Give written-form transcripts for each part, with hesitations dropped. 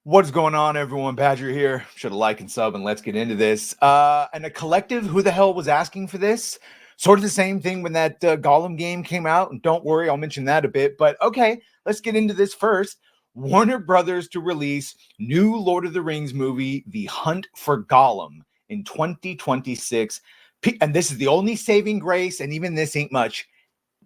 What's going on, everyone? Badger here. Should have liked and sub, and let's get into this. And a collective, who the hell was asking for this? Sort of the same thing when that Gollum game came out. And don't worry, I'll mention that a bit. But okay, let's get into this first. Warner Brothers to release new Lord of the Rings movie, The Hunt for Gollum, in 2026. And this is the only saving grace, and even this ain't much.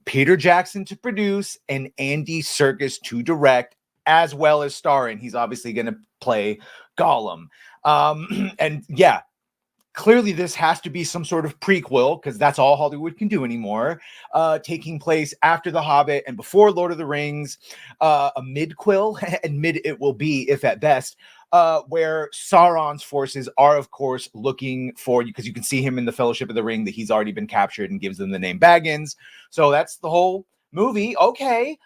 Peter Jackson to produce and Andy Serkis to direct, as well as starring. He's obviously going to play Gollum. And yeah, clearly this has to be some sort of prequel, because that's all Hollywood can do anymore, taking place after The Hobbit and before Lord of the Rings, a midquel, and mid it will be, if at best, where Sauron's forces are, of course, looking for you, because you can see him in the Fellowship of the Ring, that he's already been captured, and gives them the name Baggins. So that's the whole movie. Okay.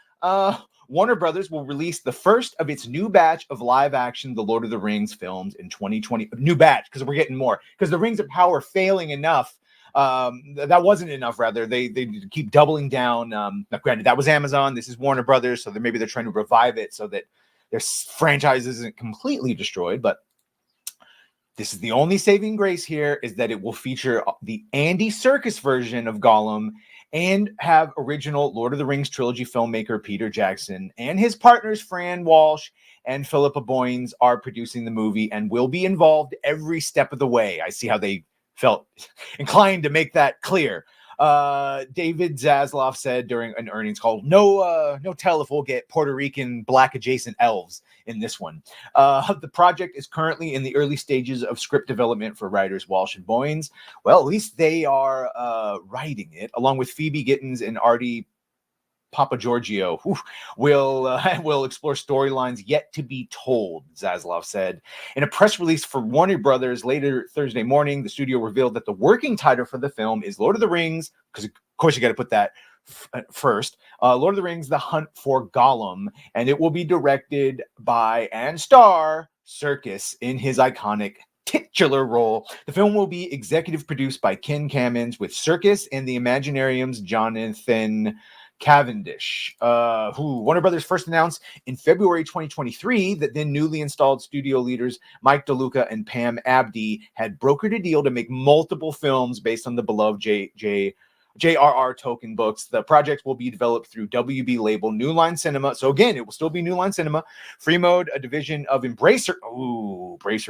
Warner Brothers will release the first of its new batch of live-action The Lord of the Rings films in 2020. New batch, because we're getting more. Because the Rings of Power failing enough. That wasn't enough, rather. They keep doubling down. Now, granted, that was Amazon. This is Warner Brothers, so maybe they're trying to revive it so that their franchise isn't completely destroyed. But this is the only saving grace here, is that it will feature the Andy Serkis version of Gollum and have original Lord of the Rings trilogy filmmaker Peter Jackson and his partners Fran Walsh and Philippa Boyens are producing the movie and will be involved every step of the way. I see how they felt inclined to make that clear. David Zaslav said during an earnings call, no tell if we'll get Puerto Rican black adjacent elves in this one. The project is currently in the early stages of script development for writers Walsh and Boyens. Well, at least they are writing it, along with Phoebe Gittins and Artie Papagiorgio, will explore storylines yet to be told, Zaslav said. In a press release for Warner Brothers later Thursday morning, the studio revealed that the working title for the film is Lord of the Rings, because of course you got to put that first, Lord of the Rings, The Hunt for Gollum, and it will be directed by and star Serkis in his iconic titular role. The film will be executive produced by Ken Cammins, with Serkis and the Imaginarium's Jonathan Cavendish, who Warner Brothers first announced in February 2023 that then newly installed studio leaders Mike DeLuca and Pam Abdi had brokered a deal to make multiple films based on the beloved J.R.R. Tolkien books. The project will be developed through WB label New Line Cinema. So again, it will still be New Line Cinema. Free Mode, a division of Embracer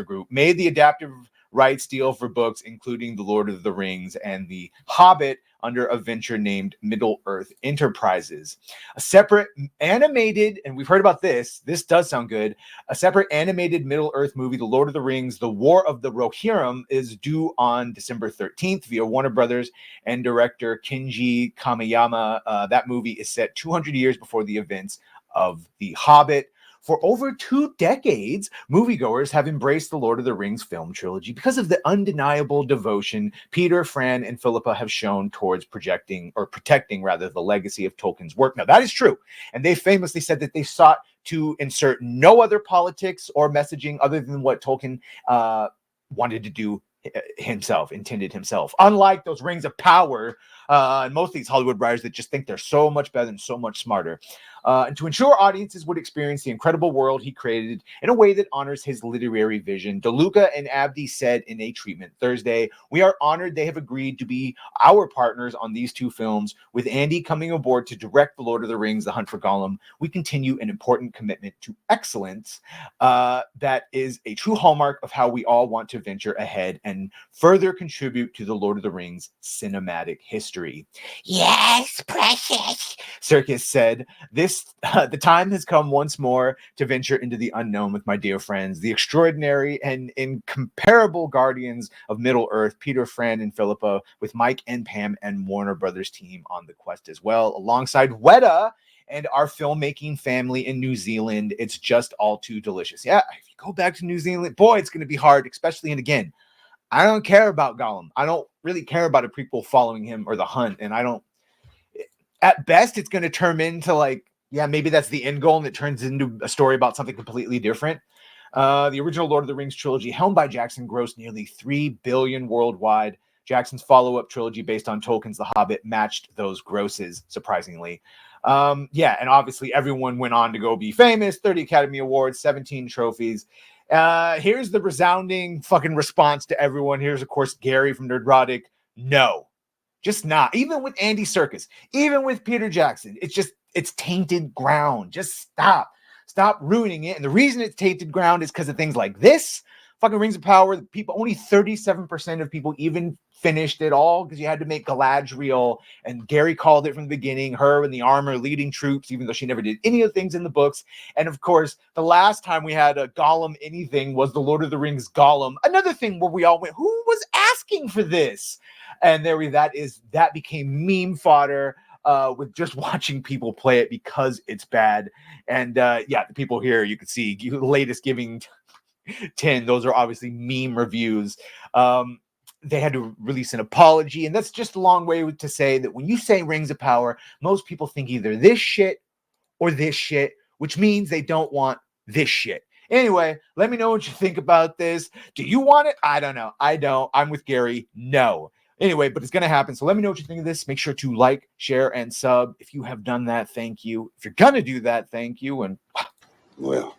Group, made the adaptive rights deal for books, including The Lord of the Rings and The Hobbit, under a venture named Middle-earth Enterprises. A separate animated, and we've heard about this does sound good, a separate animated Middle-earth movie, The Lord of the Rings, The War of the Rohirrim, is due on December 13th via Warner Brothers and director Kenji Kamiyama. That movie is set 200 years before the events of The Hobbit. For over 2 decades, moviegoers have embraced the Lord of the Rings film trilogy because of the undeniable devotion Peter, Fran, and Philippa have shown towards protecting the legacy of Tolkien's work. Now, that is true. And they famously said that they sought to insert no other politics or messaging other than what Tolkien wanted to do intended himself. Unlike those Rings of Power and most of these Hollywood writers that just think they're so much better and so much smarter. And to ensure audiences would experience the incredible world he created in a way that honors his literary vision, DeLuca and Abdi said in a treatment Thursday, "We are honored they have agreed to be our partners on these 2 films. With Andy coming aboard to direct The Lord of the Rings, The Hunt for Gollum, we continue an important commitment to excellence that is a true hallmark of how we all want to venture ahead and further contribute to The Lord of the Rings cinematic history." Yes, precious, Serkis said. The time has come once more to venture into the unknown with my dear friends, the extraordinary and incomparable guardians of Middle-earth, Peter, Fran, and Philippa, with Mike and Pam and Warner Brothers team on the quest as well, alongside Weta and our filmmaking family in New Zealand. It's just all too delicious. Yeah, if you go back to New Zealand, boy, it's going to be hard, especially, and again, I don't care about Gollum. I don't really care about a prequel following him or The Hunt, and at best, it's going to turn into maybe that's the end goal, and it turns into a story about something completely different. The original Lord of the Rings trilogy, helmed by Jackson, grossed nearly $3 billion worldwide, Jackson's follow-up trilogy based on Tolkien's The Hobbit matched those grosses, surprisingly. Yeah, and obviously everyone went on to go be famous. 30 Academy Awards, 17 trophies. Here's the resounding fucking response to everyone. Here's, of course, Gary from Nerdrotic. No, just not. Even with Andy Serkis, even with Peter Jackson, it's tainted ground. Just stop ruining it. And the reason it's tainted ground is because of things like this. Fucking Rings of Power. People, only 37% of people even finished it all because you had to make Galadriel, and Gary called it from the beginning, her in the armor leading troops, even though she never did any of the things in the books. And of course, the last time we had a Gollum anything was the Lord of the Rings Gollum. Another thing where we all went, who was asking for this? And that became meme fodder with just watching people play it because it's bad. And yeah, the people here, you can see latest giving 10, those are obviously meme reviews. They had to release an apology, and that's just a long way to say that when you say Rings of Power, most people think either this shit or this shit, which means they don't want this shit. Anyway, let me know what you think about this. Do you want it? I don't know. I don't. I'm with Gary. No. Anyway, but it's going to happen. So let me know what you think of this. Make sure to like, share, and sub. If you have done that, thank you. If you're going to do that, thank you. And well,